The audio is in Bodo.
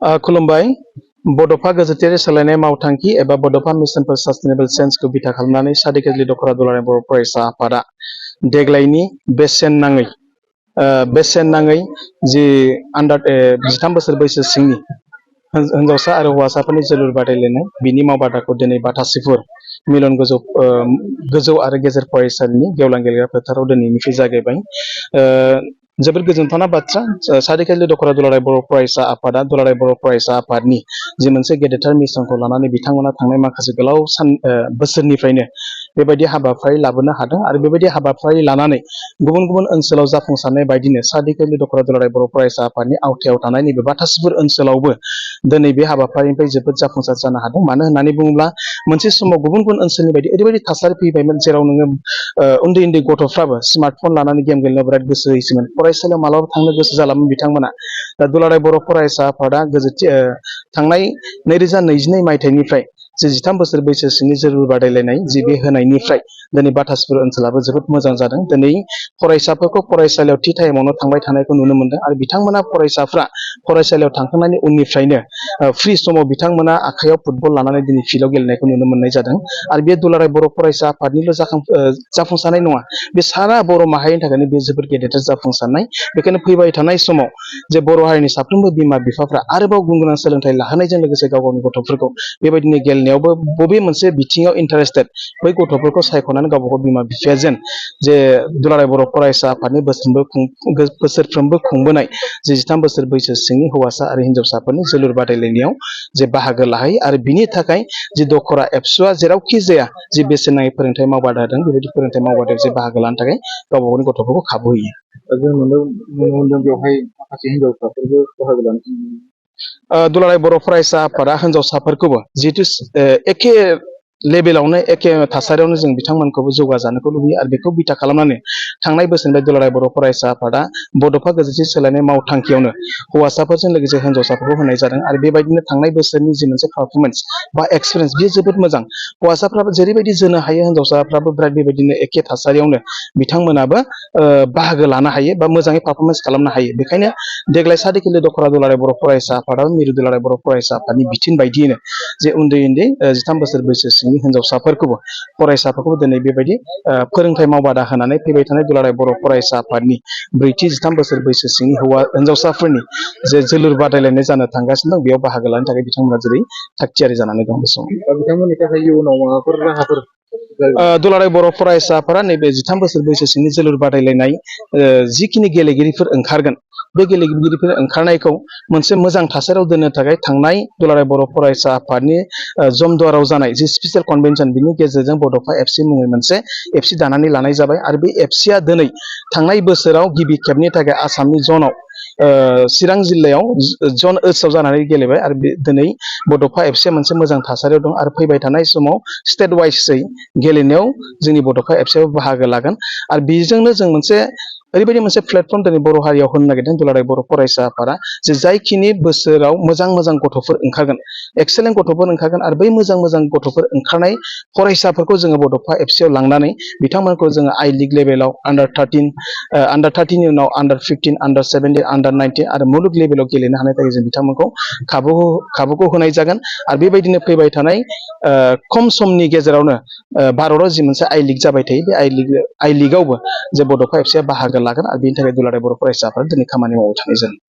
खुलुमबाय बड'फा गोजोनथियारि सोलायनाय मावथांखि एबा बड'फा मिशन फर सास्टेनेबल चेन्जखौ बिथा खालामनानै सादिकेजलि दख'र दुलाराय बर' फरायसा आफादा देग्लायनि बेसेन नाङै जि 13 बोसोर बैसो सिंनि हिनजावसा आरो हौवासाफोरनि जोलुर बादायलायनाय बिनि मावबादाखौ दिनै बाथासिफुर मिलन गोजौ आरो गेजेर फरायसालिनि गेवलां गेलेग्रा फोथाराव दिनैनिफ्राय जागायबाय। जोबोद गोजोनथावना बाथ्रा सादिकेजलि दख'र दुलाराय बर' फरायसा आफादा दुलाराय बर' फरायसा आफादनि जि मोनसे गेदेरथार मिशनखौ लानानै बिथांमोना थांनाय माखासे गोलाव बोसोरनिफ्रायनो बेबायदि हाबाफारि लाबोनो हादों आरो बेबायदि हाबाफारि लानानै गुबुन गुबुन ओनसोलाव जाफुंसारनाय बायदिनो सादिकेजलि दख'र दुलाराय बर' फरायसा आफादनि आवथायाव थानाय नैबे बाथासिफुर ओनसोलावबो दिनै बे हाबाफारिनिफ्राय जोबोद जाफुंसार जानो हादों। मानो होननानै बुङोब्ला मोनसे समाव गुबुन गुबुन ओनसोलनि बायदि ओरैबायदि थासारि फैबायमोन जेराव नोङो उन्दै उन्दै गथ'फ्राबो स्मार्टफन लानानै गेम गेलेनो बिराद गोसो होयोमोन, फरायसालियाव मालाबा थांनो गोसो जालामोन बिथांमोना। दा दुलाराय बर' फरायसा आफादा थांनाय 2022 मायथाइनिफ्राय जि 13 बोसोर बैसो सिंनि जोलुर बादायलायनाय जि बे होनायनिफ्राय दिनै बाथासिफुर ओनसोलाबो जोबोद मोजां जादों। दिनै फरायसाफोरखौ फरायसालियाव थि टाइमावनो थांबाय थानायखौ नुनो मोनदों आरो बिथांमोना फरायसाफ्रा फरायसालियाव थांखांनायनि उननिफ्रायनो फ्रि समाव बिथांमोना आखायाव फुटबल लानानै दिनै फिल्डआव गेलेनायखौ नुनो मोननाय जादों आरो बे दुलाराय बर' फरायसा आफादनिल' जाफुंसारनाय नङा, बे सारा बर' माहारिनि थाखायनो बे जोबोद गेदेरथार जाफुंसारनाय। बेखायनो फैबाय थानाय समाव जे बर' हारिनि साफ्रोमबो बिमा बिफाफ्रा आरोबाव गुन गोनां सोलोंथाइ लाहोनायजों लोगोसे गाव गावनि गथ'फोरखौ बेबायदिनो गेलेनायावबो बबे मोनसे बिथिङाव इन्टारेस्टेड बै गथ'फोरखौ सायख'नानै गावबा गाव बिमा बिफाया जे दुलाराय बर' फरायसा आफादनि बोसोरफ्रोमबो खुंबोनाय जे 13 बोसोर बैसो सिंनि हौवासा आरो हिन्जावसाफोरनि जोलुर बादायलायनायाव जे बाहागो लाहैयो आरो बिनि थाखाय जि दख'र एबसुआ जेरावखि जाया जि बेसेन नाङै फोरोंथाइ मावबादा होदों बेबायदि फोरोंथाइ मावबादायाव जे बाहागो लानो थाखाय गावबा गावनि गथ'फोरखौ खाबु होयो। जों नुनो मोनदों बेवहाय माखासे हिनजावसाफोरबो बाहागो लानो दुलाराय बर' फरायसा आफादा हिन्जावसाफोरखौबो जिहेतु एखे लेभेलावनो एखे थासारियावनो जों बिथांमोनखौबो जौगाजानोखौ लुबैयो आरो बेखौ बिथा खालामनानै थांनाय बोसोरनिफ्राय दुलाराय बर' फरायसा आफादा बड'फा गोजोनथि सोलायनाय मावथांखियावनो हौवासाफोरजों लोगोसे हिन्जावसाफोरखौ होनाय जादों आरो बेबायदिनो थांनाय बोसोरनि जि मोनसे पारफरमेन्स बा एक्सपिरियेन्स बेयो जोबोद मोजां। हौवासाफ्राबो जेरैबायदि जोनो हायो हिन्जावसाफ्राबो बिराद बेबायदिनो एखे थासारियावनो बिथांमोनाबो बाहागो लानो हायो बा मोजाङै पारफरमेन्स खालामनो हायो। बेखायनो देग्लाय सादिकेजलि दख'र दुलाराय बर' फरायसा आफादाव मिरु दुलाराय बर' फरायसा आफादनि बिथोन बायदियैनो जे उन्दै 13 बोसोर बैसो सिंनि फरायसाफोरखौबो दिनै बेबायदि फोरोंथाइ मावबादा होनानै फैबाय थानाय दुलाराय बर' फरायसा आफादनि 13 बोसोर बैसो सिंनि हिन्जावसाफोरनि जे जोलुर बादायलायनाय जानो थांगासिनो दं बेयाव बाहागो लानो थाखाय बिथांमोना जेरै थागथियारि जानानै दं। बे समाव बिथांमोननि थाखाय इयुनाव माबाफोर राहाफोर दुलाराय बर' फरायसाफोरा नैबे 13 बोसोर बैसो सिंनि जोलुर बादायलायनाय जिखिनि गेलेगिरिफोर ओंखारगोन बे गेलेगिरिफोर ओंखारनायखौ मोनसे मोजां थासारियाव दोननो थाखाय थांनाय दुलाराय बर' फरायसा आफादनि जमदुवाराव जानाय जि स्पेसियेल कनभेनसन बिनि गेजेरजों बड'फा एफसि मुङै मोनसे एफसि दानानै लानाय जाबाय आरो बे एफसिया दिनै थांनाय बोसोराव गिबि खेबनि थाखाय आसामनि जनाव चिरां जिल्लायाव जन ओसआव जानानै गेलेबाय आरो दिनै बड'फा एफसिया मोनसे मोजां थासारियाव दं आरो फैबाय थानाय समाव स्टेट वाइजै गेलेनायाव जोंनि बड'फा एफसियाबो बाहागो लागोन आरो बेजोंनो जों ओरैबायदि मोनसे प्लेटफर्म दिनै बर' हारियाव होनो नागिरदों दुलाराय बर' फरायसा आफादा जे जायखिनि बोसोराव मोजां मोजां गथ'फोर ओंखारगोन, एक्सेलेन्ट गथ'फोर ओंखारगोन आरो बै मोजां मोजां गथ'फोर ओंखारनाय फरायसाफोरखौ जोङो बड'फा एफसियाव लांनानै बिथांमोनखौ जोङो आइ लिग लेभेलाव आन्डार 13 नि उनाव आन्डार 15, आन्डार 17, आन्डार 19 आरो मुलुग लेभेलाव गेलेनो हानाय थाखाय जों बिथांमोनखौ खाबुखौ होनाय जागोन आरो बेबायदिनो फैबाय थानाय खम समनि गेजेरावनो भारताव जि मोनसे आइ लिग जाबाय थायो बे आइ लिगावबो जे बड'फा एफसिया बाहागो लागोन आरो बेनि थाखाय दुलाराय बर' फरायसाफोरा दिनै खामानि मावबाय थानाय जादों।